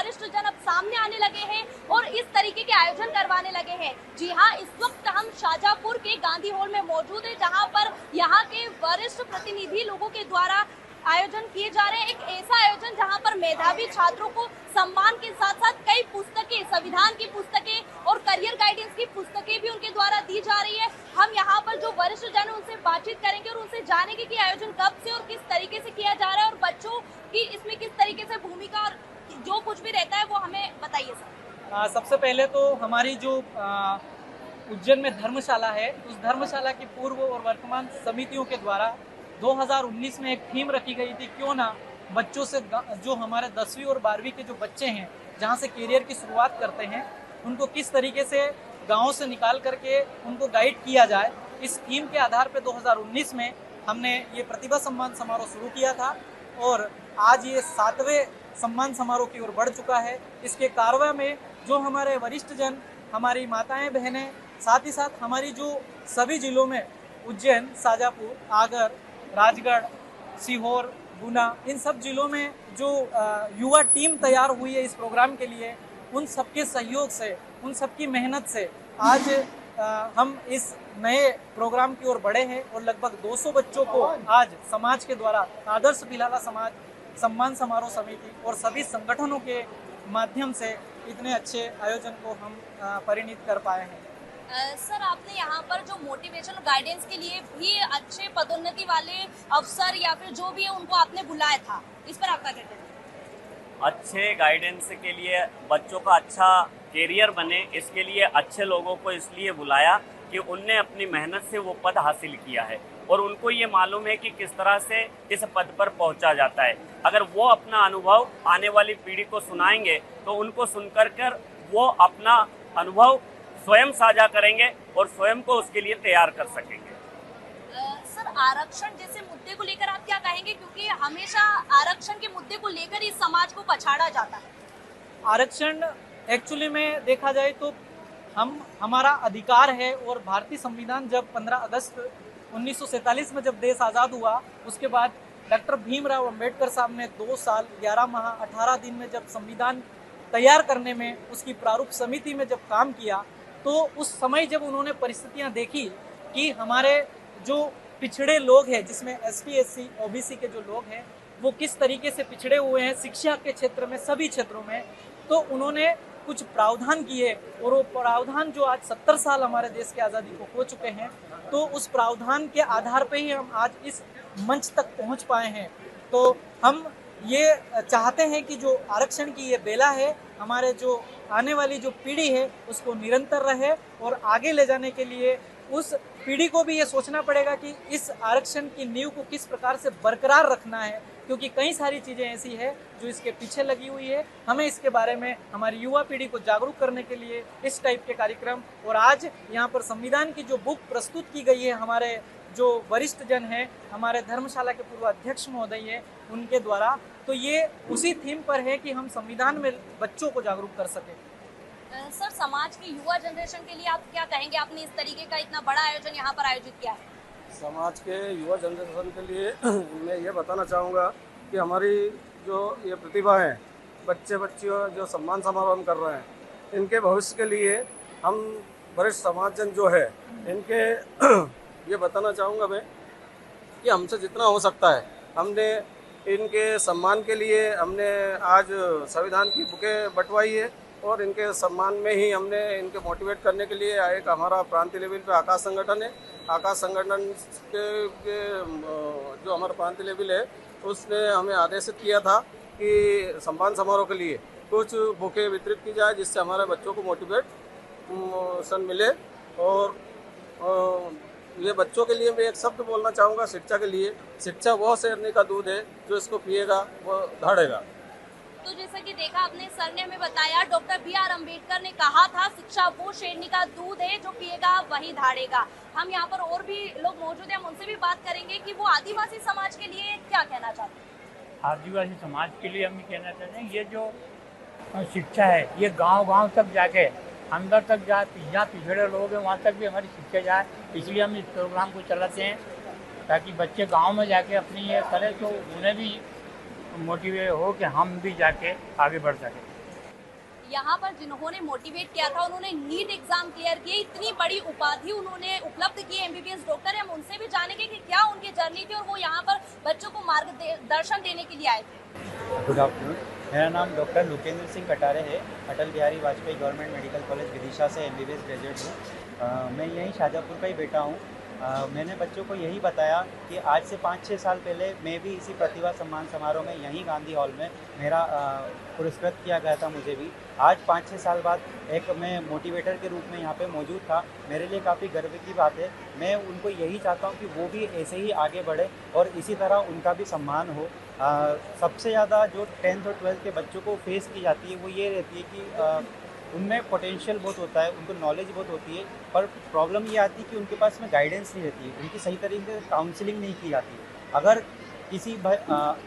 वरिष्ठ जन अब सामने आने लगे हैं और इस तरीके के आयोजन करवाने लगे हैं। जी हाँ, इस वक्त हम शाहजहांपुर के गांधी हॉल में मौजूद है, जहां पर यहाँ के वरिष्ठ प्रतिनिधि लोगों के द्वारा आयोजन किए जा रहे हैं। एक ऐसा आयोजन जहां पर मेधावी छात्रों को सम्मान के साथ साथ कई पुस्तकें, संविधान की पुस्तकें और करियर गाइडेंस की पुस्तकें भी उनके द्वारा दी जा रही है। हम यहाँ पर जो वरिष्ठ जन है उनसे बातचीत करेंगे और उनसे जानेंगे कि आयोजन कब से और किस तरीके से किया जा रहा है और बच्चों की इसमें किस तरीके से भूमिका और जो कुछ भी रहता है वो हमें बताइए सर। सबसे पहले तो हमारी जो उज्जैन में धर्मशाला है, उस धर्मशाला की पूर्व और वर्तमान समितियों के द्वारा 2019 में एक थीम रखी गई थी, क्यों ना बच्चों से जो हमारे 10वीं और 12वीं के जो बच्चे हैं, जहां से करियर की शुरुआत करते हैं, उनको किस तरीके से गाँव से निकाल करके उनको गाइड किया जाए। इस थीम के आधार पर 2019 में हमने ये प्रतिभा सम्मान समारोह शुरू किया था और आज ये 7वें सम्मान समारोह की ओर बढ़ चुका है। इसके कार्रवाई में जो हमारे वरिष्ठ जन, हमारी माताएं बहनें, साथ ही साथ हमारी जो सभी जिलों में उज्जैन, शाहजहांपुर, आगर, राजगढ़, सीहोर, गुना, इन सब जिलों में जो युवा टीम तैयार हुई है इस प्रोग्राम के लिए, उन सबके सहयोग से, उन सबकी मेहनत से आज हम इस नए प्रोग्राम की ओर बढ़े हैं और लगभग 200 बच्चों को आज समाज के द्वारा आदर्श पिलाला समाज सम्मान समारोह समिति और सभी संगठनों के माध्यम से इतने अच्छे आयोजन को हम परिणित कर पाए हैं। सर, आपने यहाँ पर जो मोटिवेशन गाइडेंस के लिए भी अच्छे पदोन्नति वाले अफसर या फिर जो भी है उनको आपने बुलाया था, इस पर आपका क्या कहना है? अच्छे गाइडेंस के लिए, बच्चों का अच्छा कैरियर बने, इसके लिए अच्छे लोगों को इसलिए बुलाया कि उनने अपनी मेहनत से वो पद हासिल किया है और उनको ये मालूम है कि किस तरह से इस पद पर पहुंचा जाता है। अगर वो अपना अनुभव आने वाली पीढ़ी को सुनाएंगे तो उनको सुनकर वो अपना अनुभव स्वयं साझा करेंगे और स्वयं को उसके लिए तैयार कर सकेंगे। सर, आरक्षण जैसे मुद्दे को लेकर आप क्या कहेंगे, क्योंकि हमेशा आरक्षण के मुद्दे को लेकर इस समाज को पछाड़ा जाता है। आरक्षण एक्चुअली में देखा जाए तो हमारा अधिकार है और भारतीय संविधान जब 15 अगस्त 1947 में जब देश आज़ाद हुआ, उसके बाद डॉक्टर भीमराव अंबेडकर साहब ने 2 साल 11 माह 18 दिन में जब संविधान तैयार करने में उसकी प्रारूप समिति में जब काम किया, तो उस समय जब उन्होंने परिस्थितियां देखी कि हमारे जो पिछड़े लोग हैं, जिसमें एसटी, एससी, ओबीसी के जो लोग हैं, वो किस तरीके से पिछड़े हुए हैं शिक्षा के क्षेत्र में, सभी क्षेत्रों में, तो उन्होंने कुछ प्रावधान किए और वो प्रावधान जो आज 70 साल हमारे देश की आज़ादी को हो चुके हैं, तो उस प्रावधान के आधार पर ही हम आज इस मंच तक पहुंच पाए हैं। तो हम ये चाहते हैं कि जो आरक्षण की ये बेला है, हमारे जो आने वाली जो पीढ़ी है उसको निरंतर रहे और आगे ले जाने के लिए उस पीढ़ी को भी ये सोचना पड़ेगा कि इस आरक्षण की नींव को किस प्रकार से बरकरार रखना है, क्योंकि कई सारी चीज़ें ऐसी है जो इसके पीछे लगी हुई है। हमें इसके बारे में हमारी युवा पीढ़ी को जागरूक करने के लिए इस टाइप के कार्यक्रम, और आज यहाँ पर संविधान की जो बुक प्रस्तुत की गई है हमारे जो वरिष्ठ जन हैं, हमारे धर्मशाला के पूर्व अध्यक्ष महोदय हैं, उनके द्वारा, तो ये उसी थीम पर है कि हम संविधान में बच्चों को जागरूक कर सकें। सर, समाज की युवा जनरेशन के लिए आप क्या कहेंगे? आपने इस तरीके का इतना बड़ा आयोजन यहाँ पर आयोजित किया है। समाज के युवा जनरेशन के लिए मैं ये बताना चाहूँगा कि हमारी जो ये प्रतिभा है, बच्चे बच्चियों जो सम्मान समारोह हम कर रहे हैं, इनके भविष्य के लिए हम वरिष्ठ समाजजन जो है, इनके ये बताना चाहूँगा मैं कि हमसे जितना हो सकता है हमने इनके सम्मान के लिए हमने आज संविधान की बुकें बंटवाई है और इनके सम्मान में ही हमने इनके मोटिवेट करने के लिए एक हमारा प्रांतीय लेवल पे आकाश संगठन है। आकाश संगठन के जो हमारा प्रांतीय लेवल है उसने हमें आदेशित किया था कि सम्मान समारोह के लिए कुछ बुकें वितरित की जाए, जिससे हमारे बच्चों को मोटिवेशन मिले। और ये बच्चों के लिए मैं एक शब्द बोलना चाहूँगा शिक्षा के लिए, शिक्षा वो शेरनी का दूध है जो इसको पिएगा वो दहाड़ेगा। तो जैसा कि देखा आपने, सर ने हमें बताया, डॉक्टर बी.आर. अम्बेडकर ने कहा था शिक्षा वो शेरनी का दूध है जो पिएगा वही धाड़ेगा। हम यहाँ पर और भी लोग मौजूद हैं, हम उनसे भी बात करेंगे कि वो आदिवासी समाज के लिए क्या कहना चाहते हैं। आदिवासी समाज के लिए हम कहना चाहते हैं, ये जो शिक्षा है ये गांव-गांव तक जाके अंदर तक जाए, जहाँ पिछड़े लोग हैं वहाँ तक भी हमारी शिक्षा जाए, इसलिए हम इस प्रोग्राम को चलाते हैं, ताकि बच्चे गांव में जाके अपनी ये करें तो उन्हें भी मोटिवेट हो कि हम भी जाके आगे बढ़ सकें। यहाँ पर जिन्होंने मोटिवेट किया था, उन्होंने नीट एग्जाम क्लियर किए, इतनी बड़ी उपाधि उन्होंने उपलब्ध की, एमबीबीएस डॉक्टर है। हम उनसे भी जानेंगे कि क्या उनकी जर्नी थी और वो यहाँ पर बच्चों को मार्गदर्शन देने के लिए आए थे। गुड आफ्टरनून, मेरा नाम डॉक्टर लोकेंद्र सिंह कटारे है। Atal Bihari Vajpayee government medical college Vidisha से एमबीबीएस ग्रेजुएट हूँ। मैं यहीं शाजापुर का ही बेटा हूँ। मैंने बच्चों को यही बताया कि आज से 5-6 साल पहले मैं भी इसी प्रतिभा सम्मान समारोह में यहीं गांधी हॉल में मेरा पुरस्कृत किया गया था। मुझे भी आज 5-6 साल बाद एक मैं मोटिवेटर के रूप में यहाँ पे मौजूद था। मेरे लिए काफ़ी गर्व की बात है। मैं उनको यही चाहता हूँ कि वो भी ऐसे ही आगे बढ़े और इसी तरह उनका भी सम्मान हो। सबसे ज़्यादा जो 10th और 12th के बच्चों को फेस की जाती है वो ये रहती है कि उनमें पोटेंशियल बहुत होता है, उनको नॉलेज बहुत होती है, पर प्रॉब्लम ये आती है कि उनके पास में गाइडेंस नहीं रहती है, उनकी सही तरीके से काउंसलिंग नहीं की जाती। अगर किसी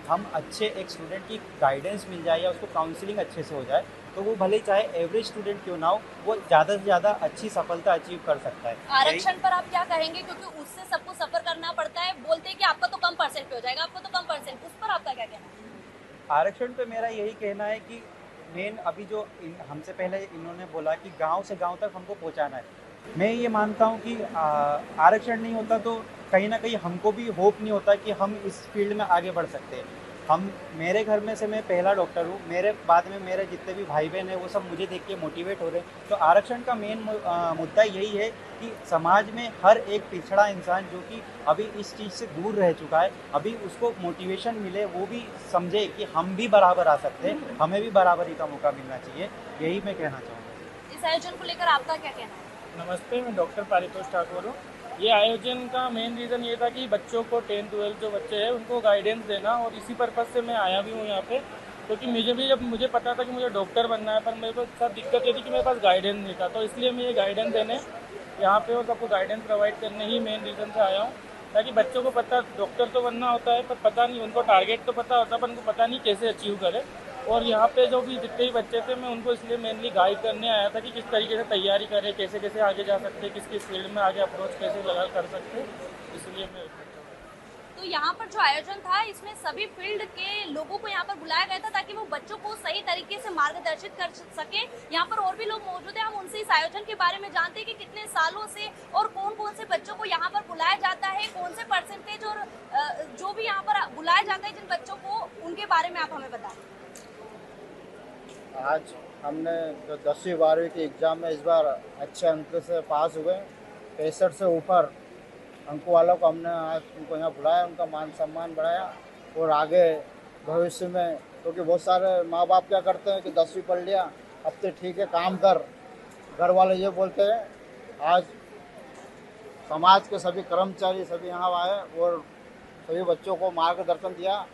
हम अच्छे एक स्टूडेंट की गाइडेंस मिल जाए या उसको काउंसलिंग अच्छे से हो जाए तो वो भले चाहे एवरेज स्टूडेंट क्यों ना हो, वो ज़्यादा से ज़्यादा अच्छी सफलता अचीव कर सकता है। आरक्षण पर आप क्या कहेंगे, क्योंकि उससे सबको सफर करना पड़ता है, बोलते हैं कि आपका तो कम परसेंट पे हो जाएगा, आपको तो कम परसेंट, उस पर आपका क्या कहना है? आरक्षण पे मेरा यही कहना है कि मेन अभी जो हमसे पहले इन्होंने बोला कि गांव से गांव तक हमको पहुंचाना है। मैं ये मानता हूं कि आरक्षण नहीं होता तो कहीं ना कहीं हमको भी होप नहीं होता कि हम इस फील्ड में आगे बढ़ सकते हैं। मेरे घर में से मैं पहला डॉक्टर हूँ, मेरे बाद में मेरे जितने भी भाई बहन हैं वो सब मुझे देख के मोटिवेट हो रहे हैं। तो आरक्षण का मेन मुद्दा यही है कि समाज में हर एक पिछड़ा इंसान जो कि अभी इस चीज़ से दूर रह चुका है, अभी उसको मोटिवेशन मिले, वो भी समझे कि हम भी बराबर आ सकते हैं, हमें भी बराबरी का मौका मिलना चाहिए। यही मैं कहना चाहूँगा। इस आयोजन को लेकर आपका क्या कहना है? नमस्ते, मैं डॉक्टर पारितोष ठाकुर हूँ। ये आयोजन का मेन रीज़न ये था कि बच्चों को 10th 12th जो बच्चे हैं उनको गाइडेंस देना, और इसी पर्पज़ से मैं आया भी हूँ यहाँ पे, क्योंकि मुझे भी जब मुझे पता था कि मुझे डॉक्टर बनना है, पर मेरे को सब दिक्कत ये थी कि मेरे पास गाइडेंस नहीं था। तो इसलिए मैं ये गाइडेंस देने यहाँ पे और सबको गाइडेंस प्रोवाइड करने ही मेन रीज़न से आया हूँ, ताकि बच्चों को पता, डॉक्टर तो बनना होता है पर पता नहीं, उनको टारगेट तो पता होता है पर उनको पता नहीं कैसे अचीव करे। और यहाँ पे जो भी जितने भी बच्चे थे मैं उनको इसलिए मेनली गाइड करने आया था कि किस तरीके से तैयारी करें, कैसे कैसे आगे जा सकते, किस किस फील्ड में आगे अप्रोच कैसे लगा कर सकते, इसलिए मैं। तो यहाँ पर जो आयोजन था इसमें सभी फील्ड के लोगों को यहाँ पर बुलाया गया था ताकि वो बच्चों को सही तरीके से मार्गदर्शित कर सके। यहाँ पर और भी लोग मौजूद हैं, हम उनसे इस आयोजन के बारे में जानते हैं कि कितने सालों से और कौन कौन से बच्चों को यहाँ पर बुलाया जाता है, कौन से परसेंटेज और जो भी यहाँ पर बुलाया जाता है जिन बच्चों को, उनके बारे में आप हमें बताएं। आज हमने जो 10वीं 12वीं की एग्ज़ाम में इस बार अच्छे अंक से पास हुए, 65 से ऊपर अंकों वालों को हमने आज उनको यहाँ बुलाया, उनका मान सम्मान बढ़ाया। और आगे भविष्य में, क्योंकि बहुत सारे माँ बाप क्या करते हैं कि 10वीं पढ़ लिया, अब तो ठीक है काम कर, घर वाले ये बोलते हैं। आज समाज के सभी कर्मचारी सभी यहाँ आए और सभी बच्चों को मार्गदर्शन दिया,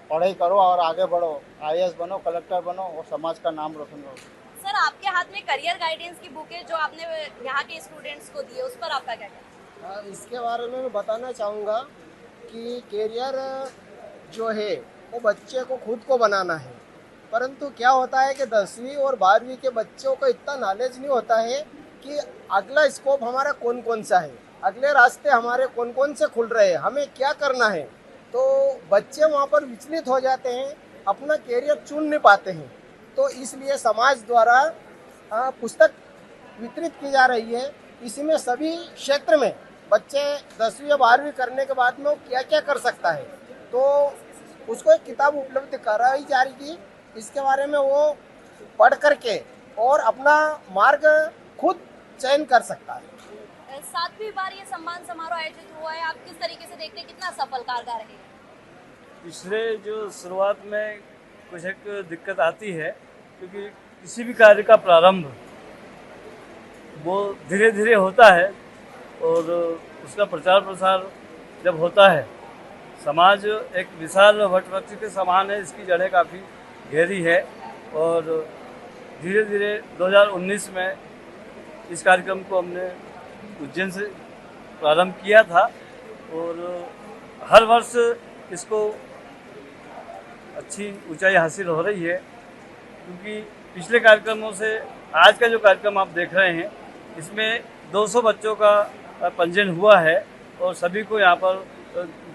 पढ़ाई करो और आगे बढ़ो, IAS बनो, कलेक्टर बनो और समाज का नाम रोशन करो। सर, आपके हाथ में करियर गाइडेंस की बुक है जो आपने यहाँ के स्टूडेंट्स को दी है, उस पर आपका क्या कहना है? इसके बारे में मैं बताना चाहूँगा कि करियर जो है वो बच्चे को खुद को बनाना है, परंतु क्या होता है कि 10वीं और 12वीं के बच्चों को इतना नॉलेज नहीं होता है कि अगला स्कोप हमारा कौन कौन सा है, अगले रास्ते हमारे कौन कौन से खुल रहे हैं, हमें क्या करना है। तो बच्चे वहाँ पर विचलित हो जाते हैं, अपना करियर चुन नहीं पाते हैं। तो इसलिए समाज द्वारा पुस्तक वितरित की जा रही है। इसमें सभी क्षेत्र में बच्चे 10वीं या 12वीं करने के बाद में वो क्या क्या कर सकता है, तो उसको एक किताब उपलब्ध कराई जा रही थी। इसके बारे में वो पढ़ करके और अपना मार्ग खुद चयन कर सकता है। 7वीं बार ये सम्मान समारोह आयोजित हुआ है, आप किस तरीके से देखते हैं, कितना सफल कारगर है? पिछले जो शुरुआत में कुछ एक दिक्कत आती है, क्योंकि किसी भी कार्य का प्रारंभ वो धीरे धीरे होता है और उसका प्रचार प्रसार जब होता है, समाज एक विशाल वटवृक्ष के समान है, इसकी जड़ें काफ़ी गहरी है। और धीरे धीरे 2019 में इस कार्यक्रम को हमने उज्जैन से प्रारंभ किया था और हर वर्ष इसको अच्छी ऊंचाई हासिल हो रही है, क्योंकि पिछले कार्यक्रमों से आज का जो कार्यक्रम आप देख रहे हैं इसमें 200 बच्चों का पंजीयन हुआ है और सभी को यहाँ पर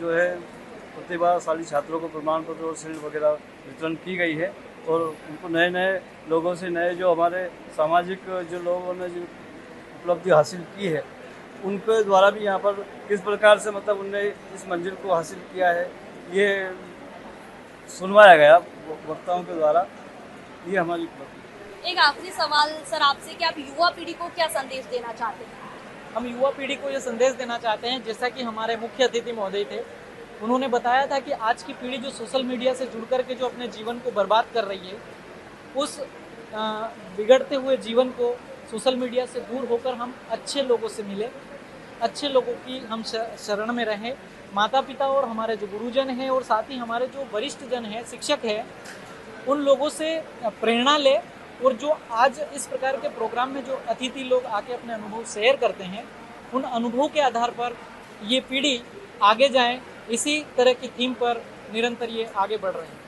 जो है प्रतिभाशाली छात्रों को प्रमाण पत्र और शील्ड वगैरह वितरण की गई है। और उनको नए नए लोगों से, नए जो हमारे सामाजिक जो लोगों ने जो उपलब्धि हासिल की है, उनके द्वारा भी यहाँ पर किस प्रकार से मतलब उनने इस मंजिल को हासिल किया है, ये सुनवाया गया वक्ताओं के द्वारा। ये हमारी उपलब्धि। एक आखिरी सवाल सर आपसे कि आप युवा पीढ़ी को क्या संदेश देना चाहते हैं? हम युवा पीढ़ी को ये संदेश देना चाहते हैं, जैसा कि हमारे मुख्य अतिथि महोदय थे, उन्होंने बताया था कि आज की पीढ़ी जो सोशल मीडिया से जुड़ कर के जो अपने जीवन को बर्बाद कर रही है, उस बिगड़ते हुए जीवन को सोशल मीडिया से दूर होकर हम अच्छे लोगों से मिले, अच्छे लोगों की हम शरण में रहें, माता पिता और हमारे जो गुरुजन हैं और साथ ही हमारे जो वरिष्ठ जन हैं, शिक्षक हैं, उन लोगों से प्रेरणा ले और जो आज इस प्रकार के प्रोग्राम में जो अतिथि लोग आके अपने अनुभव शेयर करते हैं, उन अनुभव के आधार पर ये पीढ़ी आगे जाए, इसी तरह की थीम पर निरंतर ये आगे बढ़ रहे हैं।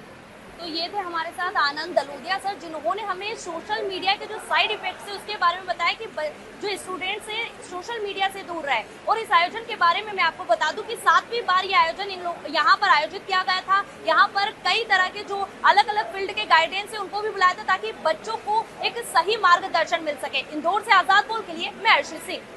तो ये थे हमारे साथ आनंद दलोदिया सर, जिन्होंने हमें सोशल मीडिया के जो साइड इफेक्ट्स है उसके बारे में बताया कि जो स्टूडेंट्स है सोशल मीडिया से दूर रहे। और इस आयोजन के बारे में मैं आपको बता दूं कि 7वीं बार ये आयोजन यहाँ पर आयोजित किया गया था। यहाँ पर कई तरह के जो अलग अलग फील्ड के गाइडेंस है उनको भी बुलाया था ताकि बच्चों को एक सही मार्गदर्शन मिल सके। इंदौर से आजाद बोल के लिए मैं अर्शी सिंह।